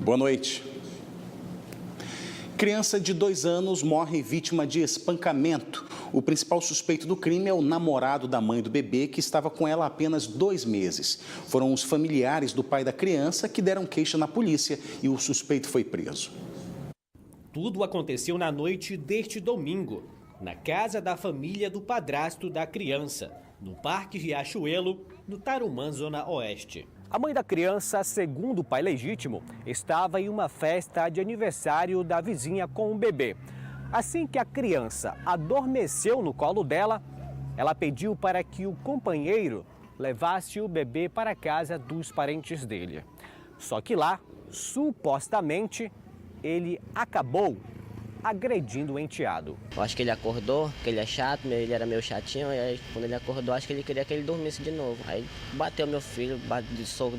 Boa noite. Criança de 2 anos morre vítima de espancamento. O principal suspeito do crime é o namorado da mãe do bebê, que estava com ela há apenas 2 meses. Foram os familiares do pai da criança que deram queixa na polícia e o suspeito foi preso. Tudo aconteceu na noite deste domingo, na casa da família do padrasto da criança, no Parque Riachuelo, no Tarumã, Zona Oeste. A mãe da criança, segundo o pai legítimo, estava em uma festa de aniversário da vizinha com o bebê. Assim que a criança adormeceu no colo dela, ela pediu para que o companheiro levasse o bebê para a casa dos parentes dele. Só que lá, supostamente, ele acabou agredindo o enteado. Eu acho que ele acordou, que ele é chato, ele era meio chatinho, e aí quando ele acordou, acho que ele queria que ele dormisse de novo. Aí bateu meu filho,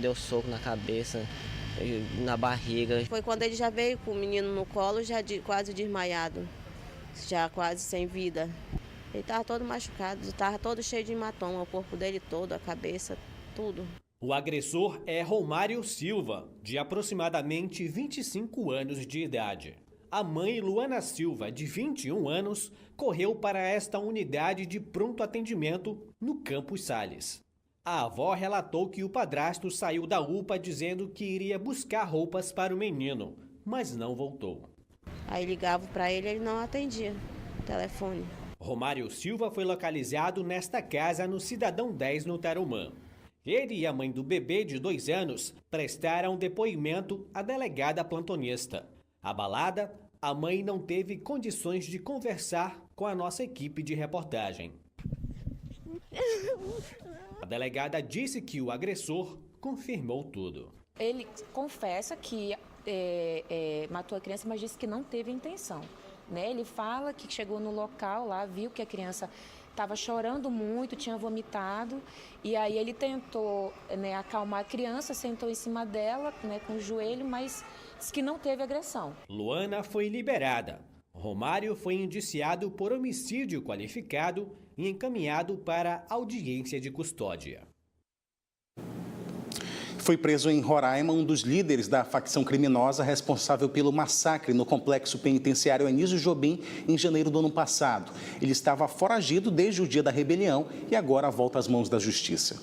deu soco na cabeça, na barriga. Foi quando ele já veio com o menino no colo, já quase desmaiado, já quase sem vida. Ele estava todo machucado, estava todo cheio de hematoma, o corpo dele todo, a cabeça, tudo. O agressor é Romário Silva, de aproximadamente 25 anos de idade. A mãe, Luana Silva, de 21 anos, correu para esta unidade de pronto atendimento no Campos Sales. A avó relatou que o padrasto saiu da UPA dizendo que iria buscar roupas para o menino, mas não voltou. Aí ligava para ele, ele não atendia o telefone. Romário Silva foi localizado nesta casa no Cidadão 10, no Tarumã. Ele e a mãe do bebê de 2 anos prestaram depoimento à delegada plantonista. Abalada, a mãe não teve condições de conversar com a nossa equipe de reportagem. A delegada disse que o agressor confirmou tudo. Ele confessa que matou a criança, mas disse que não teve intenção. Né? Ele fala que chegou no local lá, viu que a criança estava chorando muito, tinha vomitado, e aí ele tentou, né, acalmar a criança, sentou em cima dela, né, com o joelho, mas disse que não teve agressão. Luana foi liberada. Romário foi indiciado por homicídio qualificado e encaminhado para audiência de custódia. Foi preso em Roraima um dos líderes da facção criminosa responsável pelo massacre no complexo penitenciário Anísio Jobim em janeiro do ano passado. Ele estava foragido desde o dia da rebelião e agora volta às mãos da justiça.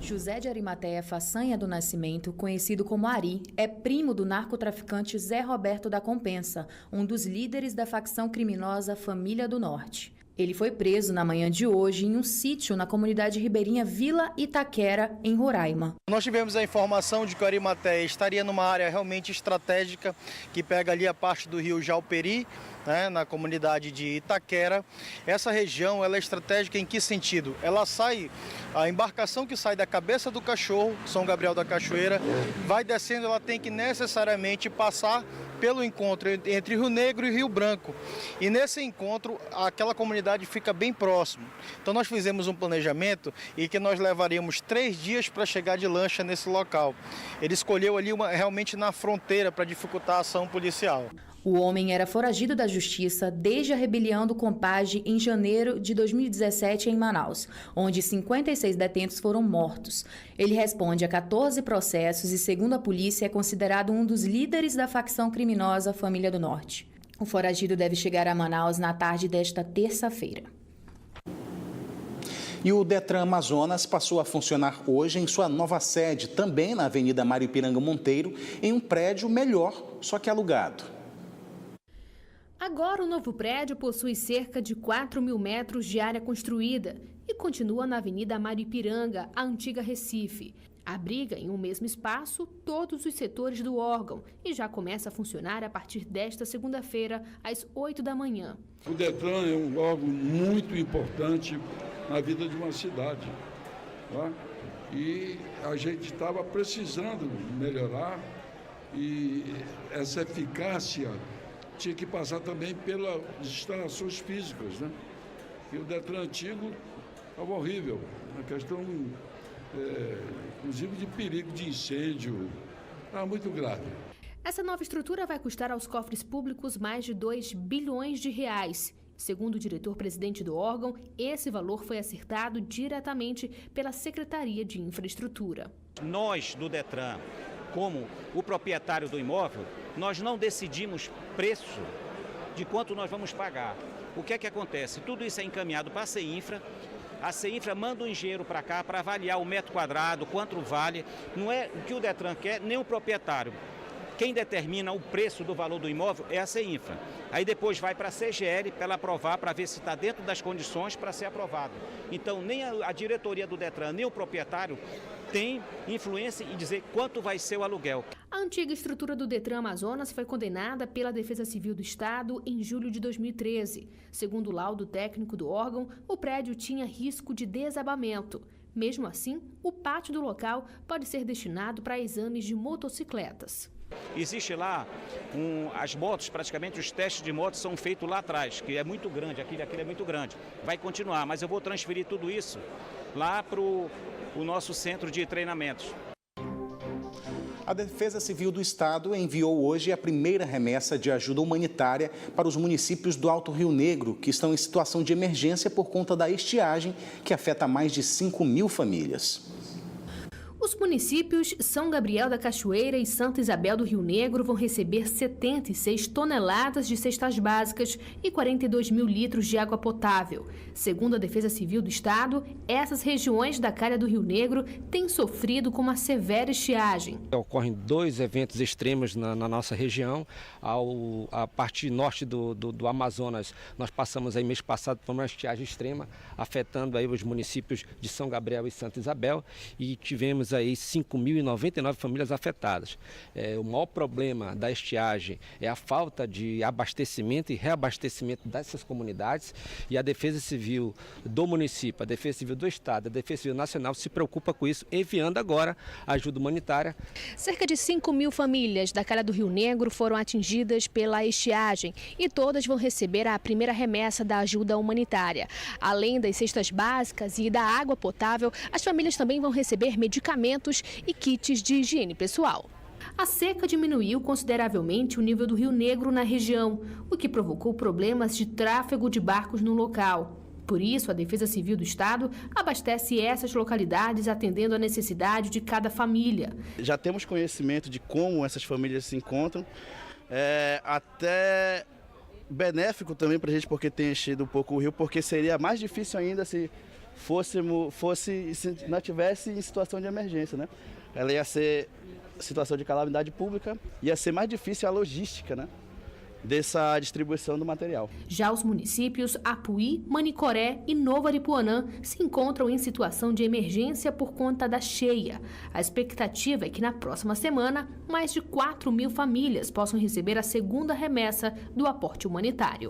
José de Arimateia Façanha do Nascimento, conhecido como Ari, é primo do narcotraficante Zé Roberto da Compensa, um dos líderes da facção criminosa Família do Norte. Ele foi preso na manhã de hoje em um sítio na comunidade ribeirinha Vila Itaquera, em Roraima. Nós tivemos a informação de que o Arimateia estaria numa área realmente estratégica que pega ali a parte do rio Jauperi, né, na comunidade de Itaquera. Essa região ela é estratégica em que sentido? Ela sai, a embarcação que sai da cabeça do cachorro, São Gabriel da Cachoeira, vai descendo, ela tem que necessariamente passar pelo encontro entre Rio Negro e Rio Branco. E nesse encontro, aquela comunidade fica bem próximo. Então nós fizemos um planejamento e que nós levaríamos 3 dias para chegar de lancha nesse local. Ele escolheu ali realmente na fronteira para dificultar a ação policial. O homem era foragido da justiça desde a rebelião do Compage em janeiro de 2017 em Manaus, onde 56 detentos foram mortos. Ele responde a 14 processos e, segundo a polícia, é considerado um dos líderes da facção criminosa Família do Norte. O foragido deve chegar a Manaus na tarde desta terça-feira. E o Detran Amazonas passou a funcionar hoje em sua nova sede, também na Avenida Mário Ipiranga Monteiro, em um prédio melhor, só que alugado. Agora o novo prédio possui cerca de 4.000 metros de área construída e continua na Avenida Mário Ipiranga, a antiga Recife. Abriga em um mesmo espaço todos os setores do órgão e já começa a funcionar a partir desta segunda-feira, às 8 da manhã. O Detran é um órgão muito importante na vida de uma cidade, tá? E a gente estava precisando melhorar e essa eficácia tinha que passar também pelas instalações físicas, né? E o Detran antigo estava horrível, a questão, inclusive, de perigo de incêndio, estava muito grave. Essa nova estrutura vai custar aos cofres públicos mais de 2 bilhões de reais. Segundo o diretor-presidente do órgão, esse valor foi acertado diretamente pela Secretaria de Infraestrutura. Nós, do Detran, como o proprietário do imóvel, nós não decidimos preço de quanto nós vamos pagar. O que é que acontece? Tudo isso é encaminhado para a CEINFRA. A CEINFRA manda um engenheiro para cá para avaliar o metro quadrado, quanto vale. Não é o que o Detran quer, nem o proprietário. Quem determina o preço do valor do imóvel é a CEINFRA. Aí depois vai para a CGL para ela aprovar, para ver se está dentro das condições para ser aprovado. Então, nem a diretoria do Detran, nem o proprietário tem influência em dizer quanto vai ser o aluguel. A antiga estrutura do Detran Amazonas foi condenada pela Defesa Civil do Estado em julho de 2013. Segundo o laudo técnico do órgão, o prédio tinha risco de desabamento. Mesmo assim, o pátio do local pode ser destinado para exames de motocicletas. Existe lá as motos, praticamente os testes de motos são feitos lá atrás, que é muito grande, aquele é muito grande. Vai continuar, mas eu vou transferir tudo isso lá para o nosso centro de treinamentos. A Defesa Civil do Estado enviou hoje a primeira remessa de ajuda humanitária para os municípios do Alto Rio Negro, que estão em situação de emergência por conta da estiagem, que afeta mais de 5.000 famílias. Os municípios São Gabriel da Cachoeira e Santa Isabel do Rio Negro vão receber 76 toneladas de cestas básicas e 42 mil litros de água potável. Segundo a Defesa Civil do Estado, essas regiões da calha do Rio Negro têm sofrido com uma severa estiagem. Ocorrem 2 eventos extremos na nossa região. A parte norte do Amazonas, nós passamos aí mês passado por uma estiagem extrema, afetando aí os municípios de São Gabriel e Santa Isabel, e tivemos aí 5.099 famílias afetadas. O maior problema da estiagem é a falta de abastecimento e reabastecimento dessas comunidades, e a Defesa Civil do município, a Defesa Civil do Estado, a Defesa Civil Nacional se preocupa com isso, enviando agora ajuda humanitária. Cerca de 5.000 famílias da calha do Rio Negro foram atingidas pela estiagem e todas vão receber a primeira remessa da ajuda humanitária. Além das cestas básicas e da água potável, as famílias também vão receber medicamentos e kits de higiene pessoal. A seca diminuiu consideravelmente o nível do Rio Negro na região, o que provocou problemas de tráfego de barcos no local. Por isso, a Defesa Civil do Estado abastece essas localidades atendendo à necessidade de cada família. Já temos conhecimento de como essas famílias se encontram, até benéfico também para a gente, porque tem enchido um pouco o rio, porque seria mais difícil ainda se não tivesse em situação de emergência, né? Ela ia ser situação de calamidade pública, ia ser mais difícil a logística, né, dessa distribuição do material. Já os municípios Apuí, Manicoré e Novo Aripuanã se encontram em situação de emergência por conta da cheia. A expectativa é que na próxima semana, mais de 4.000 famílias possam receber a segunda remessa do aporte humanitário.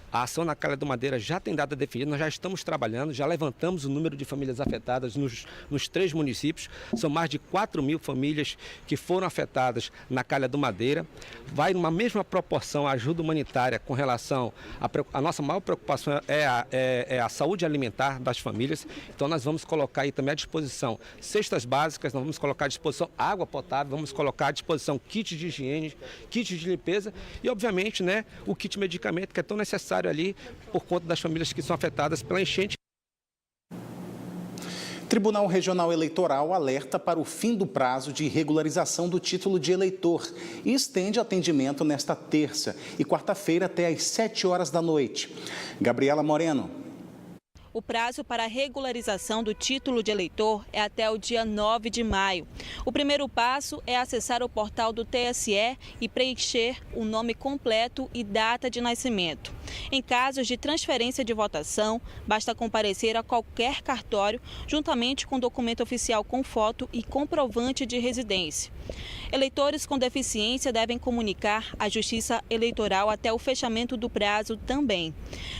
A ação na Calha do Madeira já tem data definida, nós já estamos trabalhando, já levantamos o número de famílias afetadas nos 3 municípios. São mais de 4.000 famílias que foram afetadas na Calha do Madeira. Vai numa mesma proporção a ajuda humanitária com relação a nossa maior preocupação é a saúde alimentar das famílias. Então nós vamos colocar aí também à disposição cestas básicas, nós vamos colocar à disposição água potável, vamos colocar à disposição kits de higiene, kits de limpeza e obviamente, né, o kit medicamento que é tão necessário ali por conta das famílias que são afetadas pela enchente. Tribunal Regional Eleitoral alerta para o fim do prazo de regularização do título de eleitor e estende atendimento nesta terça e quarta-feira até às 7 horas da noite. Gabriela Moreno. O prazo para a regularização do título de eleitor é até o dia 9 de maio. O primeiro passo é acessar o portal do TSE e preencher o nome completo e data de nascimento. Em casos de transferência de votação, basta comparecer a qualquer cartório, juntamente com documento oficial com foto e comprovante de residência. Eleitores com deficiência devem comunicar à Justiça Eleitoral até o fechamento do prazo também.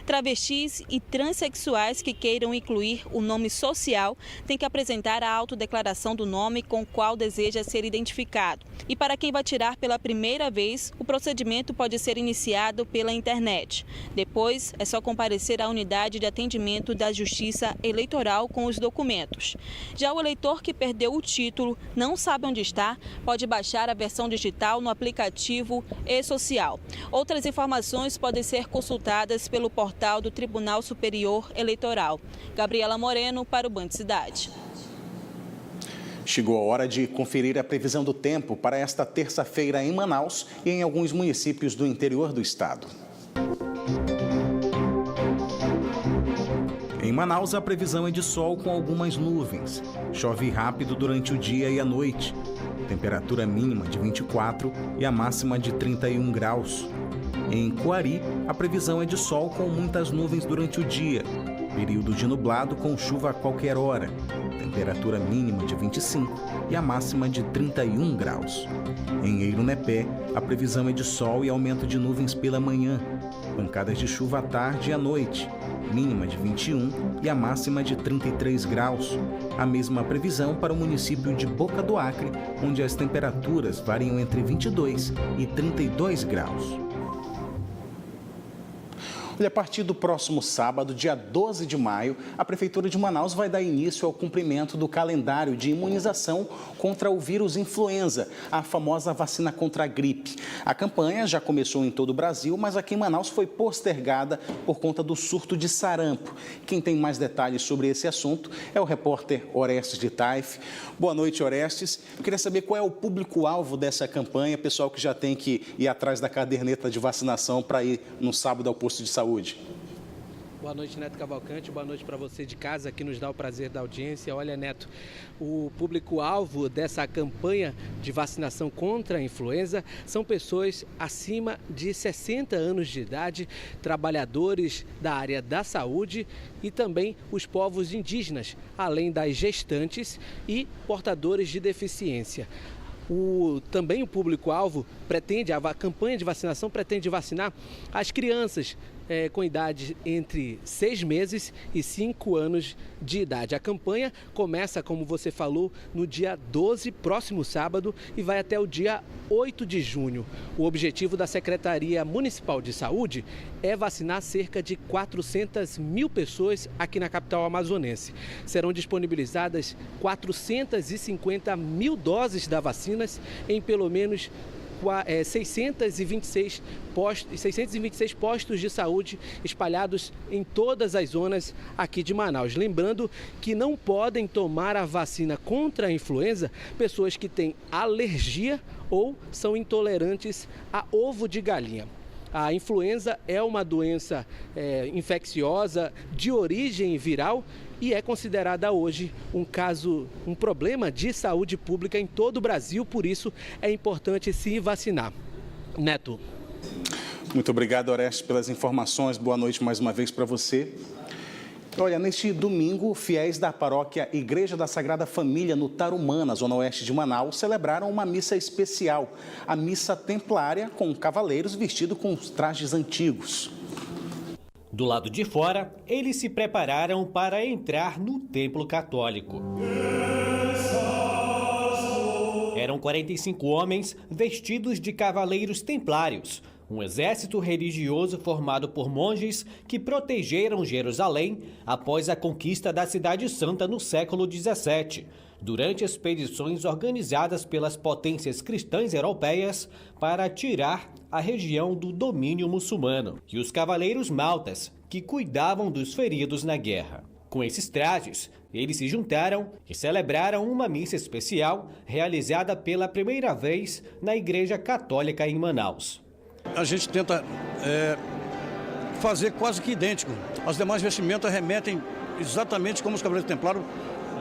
Travestis e transexuais que queiram incluir o nome social têm que apresentar a autodeclaração do nome com o qual deseja ser identificado. E para quem vai tirar pela primeira vez, o procedimento pode ser iniciado pela internet. Depois, é só comparecer à unidade de atendimento da Justiça Eleitoral com os documentos. Já o eleitor que perdeu o título, não sabe onde está, pode baixar a versão digital no aplicativo e-social. Outras informações podem ser consultadas pelo portal do Tribunal Superior Eleitoral. Gabriela Moreno para o Band Cidade. Chegou a hora de conferir a previsão do tempo para esta terça-feira em Manaus e em alguns municípios do interior do estado. Em Manaus, a previsão é de sol com algumas nuvens. Chove rápido durante o dia e a noite. Temperatura mínima de 24 e a máxima de 31 graus. Em Coari, a previsão é de sol com muitas nuvens durante o dia. Período de nublado com chuva a qualquer hora. Temperatura mínima de 25 e a máxima de 31 graus. Em Eirunepé, a previsão é de sol e aumento de nuvens pela manhã. Pancadas de chuva à tarde e à noite. Mínima de 21 e a máxima de 33 graus. A mesma previsão para o município de Boca do Acre, onde as temperaturas variam entre 22 e 32 graus. Olha, a partir do próximo sábado, dia 12 de maio, a Prefeitura de Manaus vai dar início ao cumprimento do calendário de imunização contra o vírus influenza, a famosa vacina contra a gripe. A campanha já começou em todo o Brasil, mas aqui em Manaus foi postergada por conta do surto de sarampo. Quem tem mais detalhes sobre esse assunto é o repórter Orestes de Taif. Boa noite, Orestes. Eu queria saber qual é o público-alvo dessa campanha, pessoal que já tem que ir atrás da caderneta de vacinação para ir no sábado ao posto de saúde. Boa noite, Neto Cavalcante. Boa noite para você de casa que nos dá o prazer da audiência. Olha, Neto, o público-alvo dessa campanha de vacinação contra a influenza são pessoas acima de 60 anos de idade, trabalhadores da área da saúde e também os povos indígenas, além das gestantes e portadores de deficiência. Também o público-alvo a campanha de vacinação pretende vacinar as crianças com idade entre 6 meses e 5 anos de idade. A campanha começa, como você falou, no dia 12, próximo sábado, e vai até o dia 8 de junho. O objetivo da Secretaria Municipal de Saúde é vacinar cerca de 400 mil pessoas aqui na capital amazonense. Serão disponibilizadas 450 mil doses da vacinas em pelo menos 626 postos de saúde espalhados em todas as zonas aqui de Manaus. Lembrando que não podem tomar a vacina contra a influenza pessoas que têm alergia ou são intolerantes a ovo de galinha. A influenza é uma doença infecciosa de origem viral e é considerada hoje um problema de saúde pública em todo o Brasil, por isso é importante se vacinar. Neto. Muito obrigado, Orestes, pelas informações. Boa noite mais uma vez para você. Olha, neste domingo, fiéis da paróquia Igreja da Sagrada Família, no Tarumã, na zona oeste de Manaus, celebraram uma missa especial, a missa templária, com cavaleiros vestidos com os trajes antigos. Do lado de fora, eles se prepararam para entrar no templo católico. Eram 45 homens vestidos de cavaleiros templários, um exército religioso formado por monges que protegeram Jerusalém após a conquista da Cidade Santa no século XVII, durante expedições organizadas pelas potências cristãs europeias para tirar a região do domínio muçulmano, e os cavaleiros maltas, que cuidavam dos feridos na guerra. Com esses trajes, eles se juntaram e celebraram uma missa especial realizada pela primeira vez na Igreja Católica em Manaus. A gente tenta fazer quase que idêntico. As demais vestimentas remetem exatamente como os Cavaleiros Templários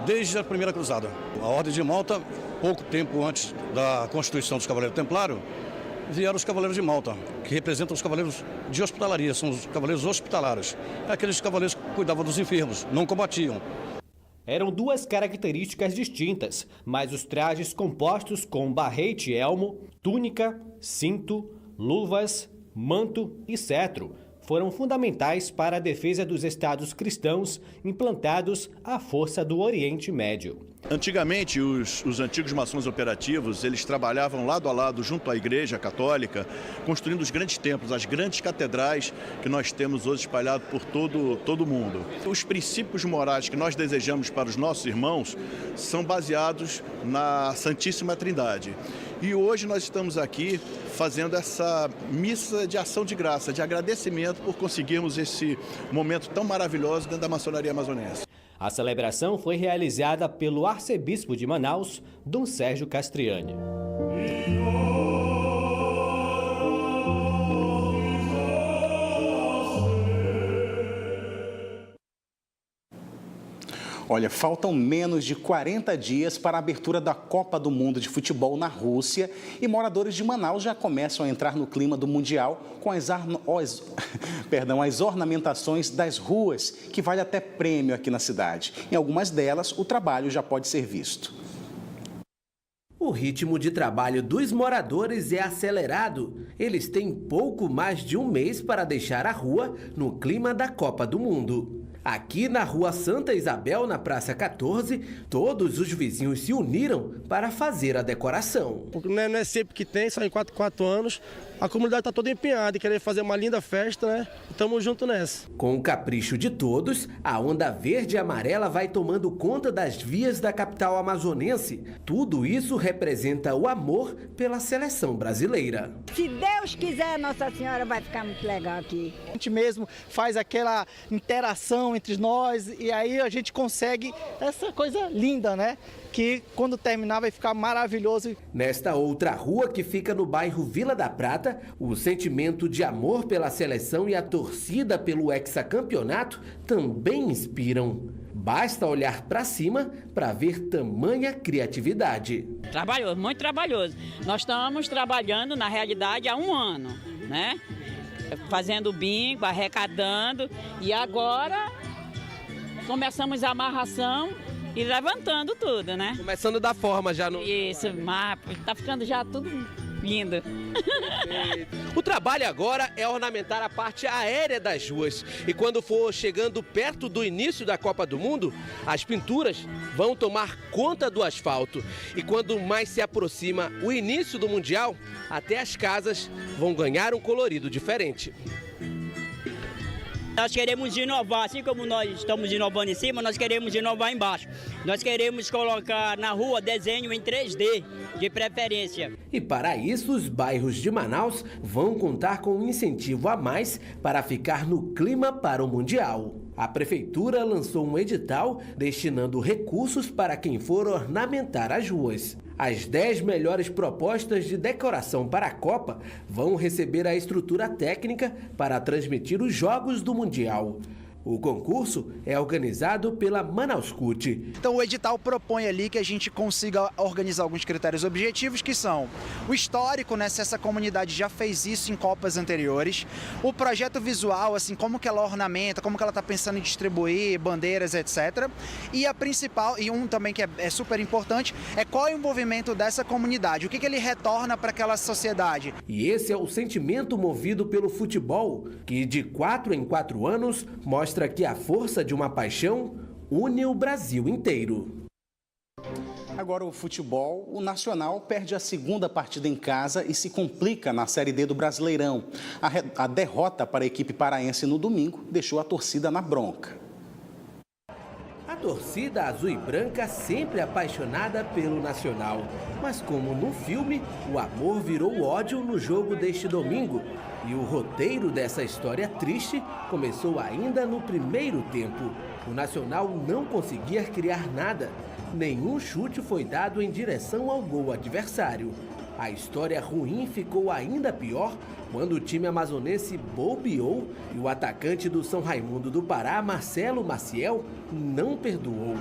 desde a primeira cruzada. A Ordem de Malta, pouco tempo antes da constituição dos Cavaleiros Templários, vieram os Cavaleiros de Malta, que representam os Cavaleiros de Hospitalaria, são os Cavaleiros Hospitalários. Aqueles cavaleiros que cuidavam dos enfermos, não combatiam. Eram duas características distintas, mas os trajes compostos com barrete e elmo, túnica, cinto, luvas, manto e cetro foram fundamentais para a defesa dos estados cristãos implantados à força do Oriente Médio. Antigamente, os antigos maçons operativos, eles trabalhavam lado a lado junto à Igreja Católica, construindo os grandes templos, as grandes catedrais que nós temos hoje espalhados por todo o mundo. Os princípios morais que nós desejamos para os nossos irmãos são baseados na Santíssima Trindade. E hoje nós estamos aqui fazendo essa missa de ação de graça, de agradecimento por conseguirmos esse momento tão maravilhoso dentro da maçonaria amazonense. A celebração foi realizada pelo arcebispo de Manaus, Dom Sérgio Castriani. Olha, faltam menos de 40 dias para a abertura da Copa do Mundo de Futebol na Rússia e moradores de Manaus já começam a entrar no clima do Mundial com as ornamentações das ruas, que vale até prêmio aqui na cidade. Em algumas delas, o trabalho já pode ser visto. O ritmo de trabalho dos moradores é acelerado. Eles têm pouco mais de um mês para deixar a rua no clima da Copa do Mundo. Aqui na Rua Santa Isabel, na Praça 14, todos os vizinhos se uniram para fazer a decoração. Porque não é sempre que tem, só em 4 anos. A comunidade está toda empenhada em querer fazer uma linda festa, né? Estamos juntos nessa. Com o capricho de todos, a onda verde e amarela vai tomando conta das vias da capital amazonense. Tudo isso representa o amor pela seleção brasileira. Se Deus quiser, Nossa Senhora vai ficar muito legal aqui. A gente mesmo faz aquela interação entre nós e aí a gente consegue essa coisa linda, né? Que quando terminar vai ficar maravilhoso. Nesta outra rua, que fica no bairro Vila da Prata, o sentimento de amor pela seleção e a torcida pelo hexacampeonato também inspiram. Basta olhar para cima para ver tamanha criatividade. Trabalhoso, muito trabalhoso. Nós estamos trabalhando, na realidade, há 1 ano, né? Fazendo bingo, arrecadando, e agora começamos a amarração e levantando tudo, né? Começando da forma já no... Isso, mas tá ficando já tudo lindo. O trabalho agora é ornamentar a parte aérea das ruas. E quando for chegando perto do início da Copa do Mundo, as pinturas vão tomar conta do asfalto. E quando mais se aproxima o início do Mundial, até as casas vão ganhar um colorido diferente. Nós queremos inovar, assim como nós estamos inovando em cima, nós queremos inovar embaixo. Nós queremos colocar na rua desenho em 3D, de preferência. E para isso, os bairros de Manaus vão contar com um incentivo a mais para ficar no clima para o Mundial. A Prefeitura lançou um edital destinando recursos para quem for ornamentar as ruas. As 10 melhores propostas de decoração para a Copa vão receber a estrutura técnica para transmitir os jogos do Mundial. O concurso é organizado pela Manauscut. Então o edital propõe ali que a gente consiga organizar alguns critérios objetivos, que são o histórico, né, se essa comunidade já fez isso em Copas anteriores, o projeto visual, assim, como que ela ornamenta, como que ela está pensando em distribuir bandeiras, etc. E a principal, e um também que é super importante, é qual é o envolvimento dessa comunidade, o que ele retorna para aquela sociedade. E esse é o sentimento movido pelo futebol, que de 4 em 4 anos mostra que a força de uma paixão une o Brasil inteiro. Agora o futebol, o Nacional perde a segunda partida em casa e se complica na Série D do Brasileirão. A derrota para a equipe paraense no domingo deixou a torcida na bronca. A torcida azul e branca sempre apaixonada pelo Nacional. Mas como no filme, o amor virou ódio no jogo deste domingo. E o roteiro dessa história triste começou ainda no primeiro tempo. O Nacional não conseguia criar nada. Nenhum chute foi dado em direção ao gol adversário. A história ruim ficou ainda pior quando o time amazonense bobeou e o atacante do São Raimundo do Pará, Marcelo Maciel, não perdoou.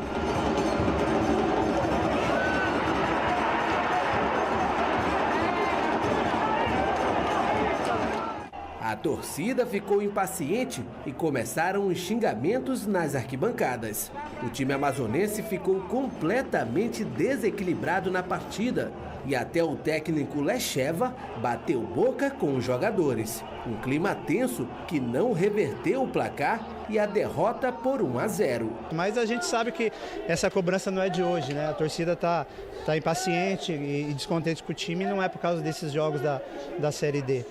A torcida ficou impaciente e começaram os xingamentos nas arquibancadas. O time amazonense ficou completamente desequilibrado na partida e até o técnico Lecheva bateu boca com os jogadores. Um clima tenso que não reverteu o placar e a derrota por 1-0. Mas a gente sabe que essa cobrança não é de hoje, né? A torcida está impaciente e descontente com o time, não é por causa desses jogos da Série D.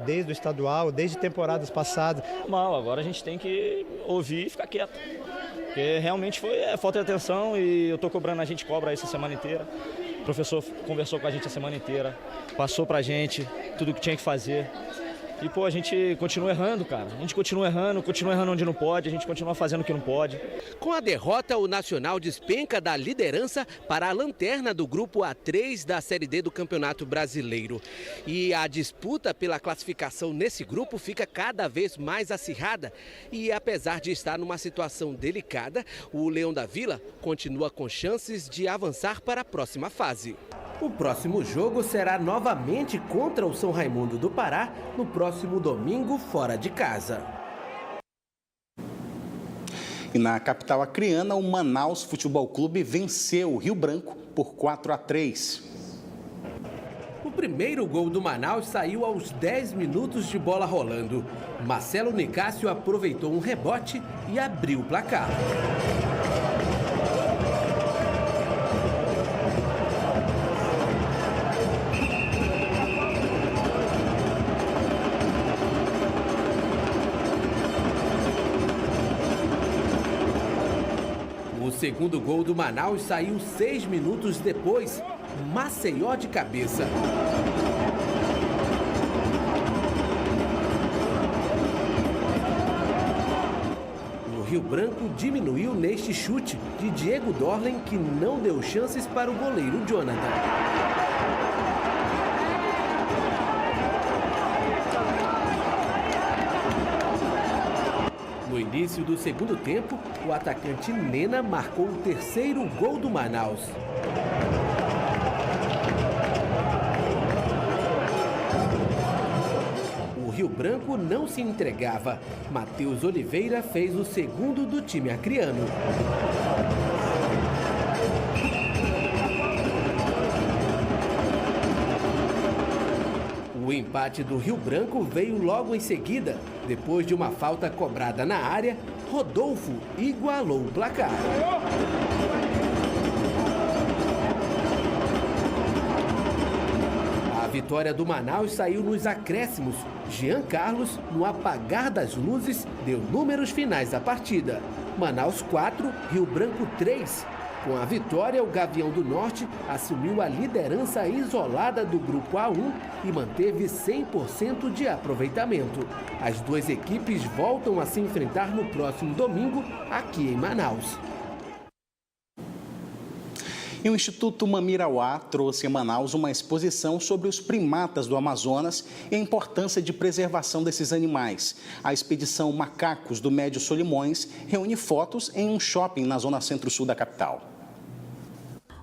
Desde o estadual, desde temporadas passadas. Mal, agora a gente tem que ouvir e ficar quieto. Porque realmente foi falta de atenção e eu estou cobrando, a gente cobra isso a semana inteira. O professor conversou com a gente a semana inteira, passou pra gente tudo o que tinha que fazer. E, pô, a gente continua errando, cara. A gente continua errando onde não pode, a gente continua fazendo o que não pode. Com a derrota, o Nacional despenca da liderança para a lanterna do grupo A3 da Série D do Campeonato Brasileiro. E a disputa pela classificação nesse grupo fica cada vez mais acirrada. E apesar de estar numa situação delicada, o Leão da Vila continua com chances de avançar para a próxima fase. O próximo jogo será novamente contra o São Raimundo do Pará, no próximo domingo, fora de casa. E na capital acreana, o Manaus Futebol Clube venceu o Rio Branco por 4-3. O primeiro gol do Manaus saiu aos 10 minutos de bola rolando. Marcelo Nicásio aproveitou um rebote e abriu o placar. O segundo gol do Manaus saiu 6 minutos depois, Maceió de cabeça. O Rio Branco diminuiu neste chute de Diego Dorlen, que não deu chances para o goleiro Jonathan. No início do segundo tempo, o atacante Nena marcou o terceiro gol do Manaus. O Rio Branco não se entregava. Matheus Oliveira fez o segundo do time acreano. O empate do Rio Branco veio logo em seguida. Depois de uma falta cobrada na área, Rodolfo igualou o placar. A vitória do Manaus saiu nos acréscimos. Jean Carlos, no apagar das luzes, deu números finais da partida. Manaus 4, Rio Branco 3. Com a vitória, o Gavião do Norte assumiu a liderança isolada do Grupo A1 e manteve 100% de aproveitamento. As duas equipes voltam a se enfrentar no próximo domingo, aqui em Manaus. E o Instituto Mamirauá trouxe em Manaus uma exposição sobre os primatas do Amazonas e a importância de preservação desses animais. A expedição Macacos do Médio Solimões reúne fotos em um shopping na zona centro-sul da capital.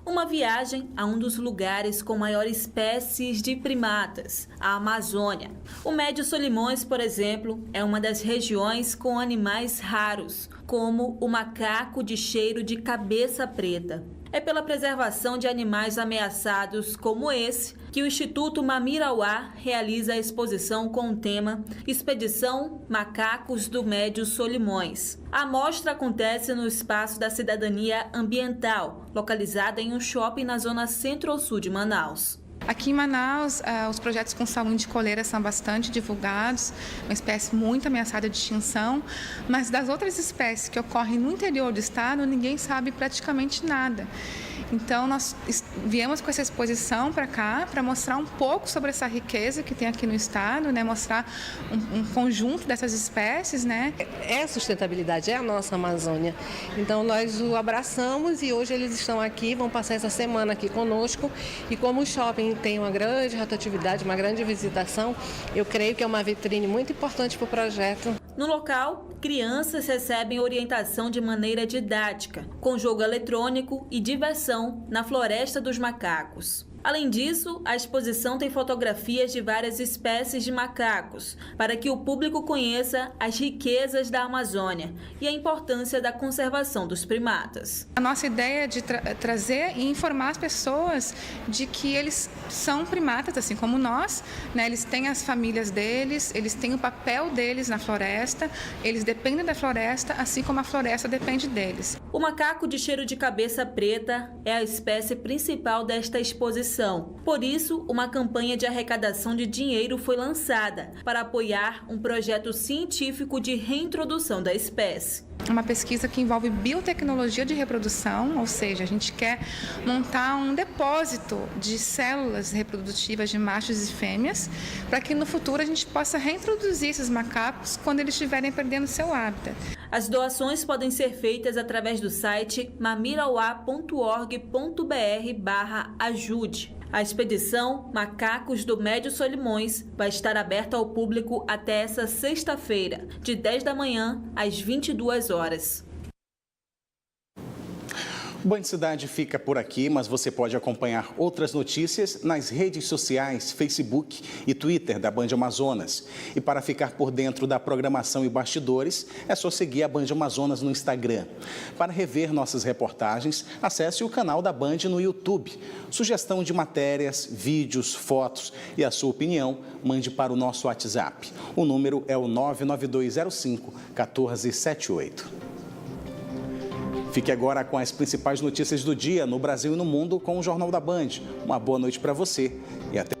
Uma viagem a um dos lugares com maior espécies de primatas, a Amazônia. O Médio Solimões, por exemplo, é uma das regiões com animais raros, como o macaco de cheiro de cabeça preta. É pela preservação de animais ameaçados como esse que o Instituto Mamirauá realiza a exposição com o tema Expedição Macacos do Médio Solimões. A mostra acontece no Espaço da Cidadania Ambiental, localizada em um shopping na zona centro-sul de Manaus. Aqui em Manaus, os projetos com saúde de coleira são bastante divulgados, uma espécie muito ameaçada de extinção, mas das outras espécies que ocorrem no interior do estado, ninguém sabe praticamente nada. Então, nós viemos com essa exposição para cá, para mostrar um pouco sobre essa riqueza que tem aqui no estado, né? Mostrar um conjunto dessas espécies, né? É sustentabilidade, é a nossa Amazônia. Então, nós o abraçamos e hoje eles estão aqui, vão passar essa semana aqui conosco. E como o shopping tem uma grande rotatividade, uma grande visitação, eu creio que é uma vitrine muito importante para o projeto. No local, crianças recebem orientação de maneira didática, com jogo eletrônico e diversão na Floresta dos Macacos. Além disso, a exposição tem fotografias de várias espécies de macacos, para que o público conheça as riquezas da Amazônia e a importância da conservação dos primatas. A nossa ideia é de trazer e informar as pessoas de que eles são primatas, assim como nós, né? Eles têm as famílias deles, eles têm o papel deles na floresta, eles dependem da floresta, assim como a floresta depende deles. O macaco de cheiro de cabeça preta é a espécie principal desta exposição. exposição. Por isso, uma campanha de arrecadação de dinheiro foi lançada para apoiar um projeto científico de reintrodução da espécie. Uma pesquisa que envolve biotecnologia de reprodução, ou seja, a gente quer montar um depósito de células reprodutivas de machos e fêmeas, para que no futuro a gente possa reintroduzir esses macacos quando eles estiverem perdendo seu hábitat. As doações podem ser feitas através do site mamirauá.org.br/ajude. A expedição Macacos do Médio Solimões vai estar aberta ao público até essa sexta-feira, de 10 da manhã às 22 horas. O Banho de Cidade fica por aqui, mas você pode acompanhar outras notícias nas redes sociais, Facebook e Twitter da Band Amazonas. E para ficar por dentro da programação e bastidores, é só seguir a Band Amazonas no Instagram. Para rever nossas reportagens, acesse o canal da Band no YouTube. Sugestão de matérias, vídeos, fotos e a sua opinião, mande para o nosso WhatsApp. O número é o 99205-1478. Fique agora com as principais notícias do dia no Brasil e no mundo com o Jornal da Band. Uma boa noite para você e até